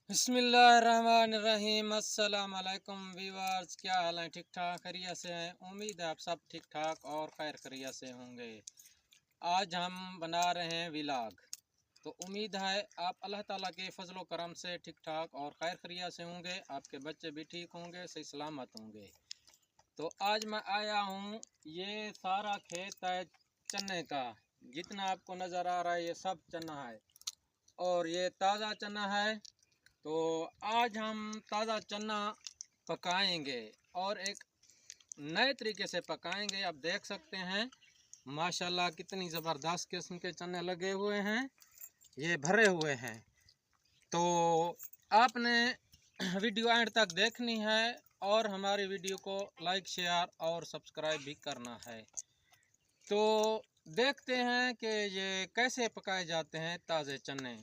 बिस्मिल्लाहिर्रहमानिर्रहीम। अस्सलाम वालेकुम व्यूअर्स, क्या हाल है? ठीक ठाक खैरियत से हैं? उम्मीद है आप सब ठीक ठाक और खैर खैरियत से होंगे। आज हम बना रहे हैं व्लॉग, तो उम्मीद है आप अल्लाह ताला के फजलो करम से ठीक ठाक और खैर खैरियत से होंगे, आपके बच्चे भी ठीक होंगे, सही सलामत होंगे। तो आज मैं आया हूँ, ये सारा खेत है चने का, जितना आपको नज़र आ रहा है ये सब चना है और ये ताज़ा चना है। तो आज हम ताज़ा चना पकाएंगे और एक नए तरीके से पकाएंगे। आप देख सकते हैं माशाल्लाह कितनी ज़बरदस्त किस्म के चने लगे हुए हैं, ये भरे हुए हैं। तो आपने वीडियो एंड तक देखनी है और हमारी वीडियो को लाइक शेयर और सब्सक्राइब भी करना है। तो देखते हैं कि ये कैसे पकाए जाते हैं ताज़े चने।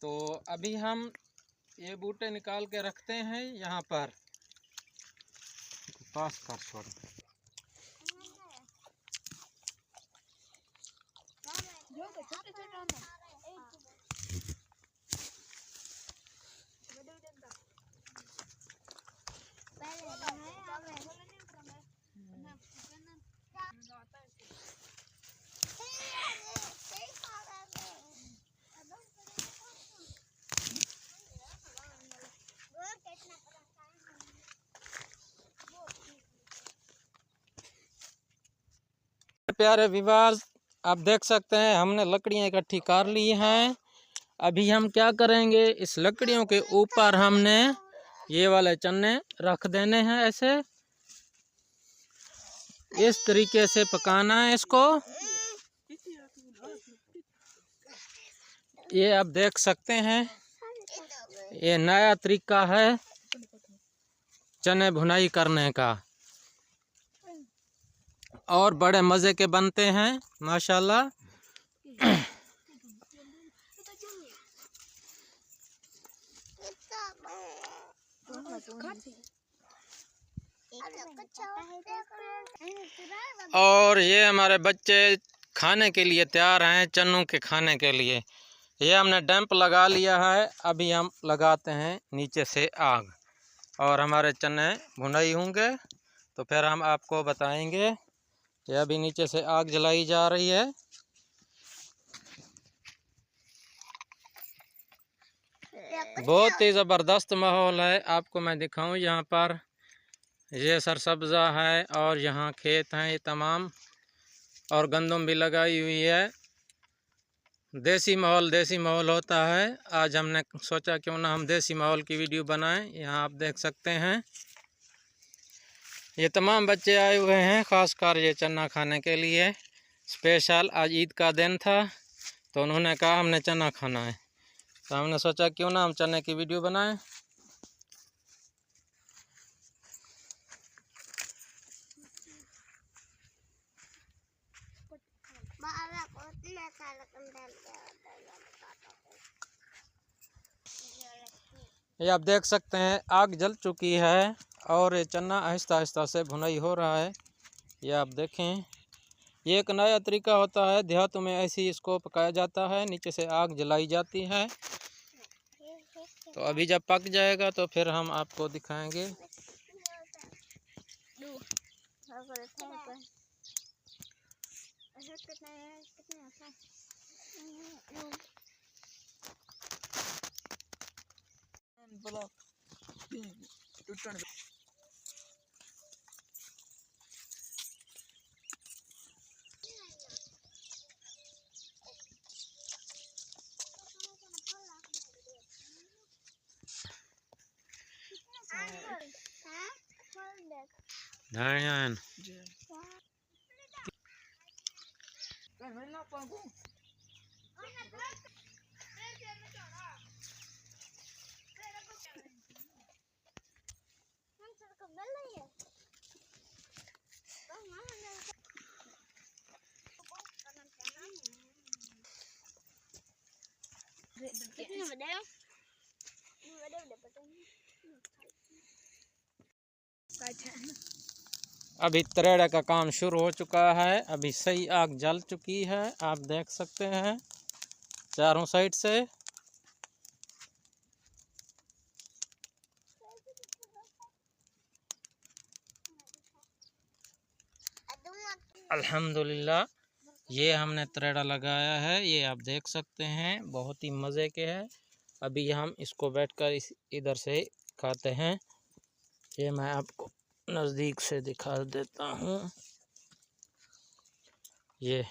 तो अभी हम ये बूटे निकाल के रखते हैं यहाँ पर, पास कर छोड़। प्यारे व्यूअर्स, आप देख सकते हैं हमने लकड़ियाँ इकट्ठी कर ली हैं। अभी हम क्या करेंगे, इस लकड़ियों के ऊपर हमने ये वाले चने रख देने हैं। ऐसे इस तरीके से पकाना है इसको। ये आप देख सकते हैं, ये नया तरीका है चने भुनाई करने का और बड़े मज़े के बनते हैं माशाल्लाह। और ये हमारे बच्चे खाने के लिए तैयार हैं, चनों के खाने के लिए। ये हमने डैम्प लगा लिया है, अभी हम लगाते हैं नीचे से आग और हमारे चने भुनाई होंगे तो फिर हम आपको बताएंगे। ये अभी नीचे से आग जलाई जा रही है। बहुत ही ज़बरदस्त माहौल है, आपको मैं दिखाऊं। यहाँ पर ये सरसब्ज़ा है और यहाँ खेत हैं ये तमाम, और गंदम भी लगाई हुई है। देसी माहौल होता है। आज हमने सोचा क्यों ना हम देसी माहौल की वीडियो बनाएं। यहाँ आप देख सकते हैं ये तमाम बच्चे आए हुए हैं, ख़ासकर ये चना खाने के लिए स्पेशल। आज ईद का दिन था तो उन्होंने कहा हमने चना खाना है, तो हमने सोचा क्यों ना हम चने की वीडियो बनाएं। ये आप देख सकते हैं आग जल चुकी है और ये चना आहिस्ता आहिस्ता से भुनाई हो रहा है। ये आप देखें, ये एक नया तरीका होता है, देहातों में ऐसे ही इसको पकाया जाता है, नीचे से आग जलाई जाती है। तो अभी जब पक जाएगा तो फिर हम आपको दिखाएंगे। Darian. अभी तरेड़े का काम शुरू हो चुका है, अभी सही आग जल चुकी है, आप देख सकते हैं चारों साइड से। अल्हम्दुलिल्लाह ये हमने तरेड़ा लगाया है, ये आप देख सकते हैं, बहुत ही मज़े के है। अभी हम इसको बैठकर इधर से खाते हैं। ये मैं आपको नज़दीक से दिखा देता हूँ। ये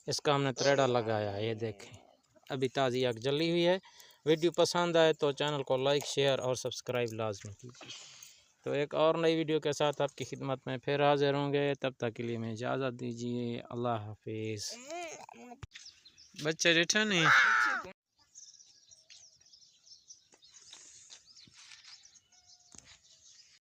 इसका हमने तरेड़ा लगाया है, ये देखें अभी ताज़ी आग जली हुई है। वीडियो पसंद आए तो चैनल को लाइक शेयर और सब्सक्राइब लाजमी कीजिए। तो एक और नई वीडियो के साथ आपकी खिदमत में फिर हाजिर होंगे, तब तक के लिए मैं इजाज़त दीजिए। अल्लाह हाफिज़। बच्चे बैठा नहीं।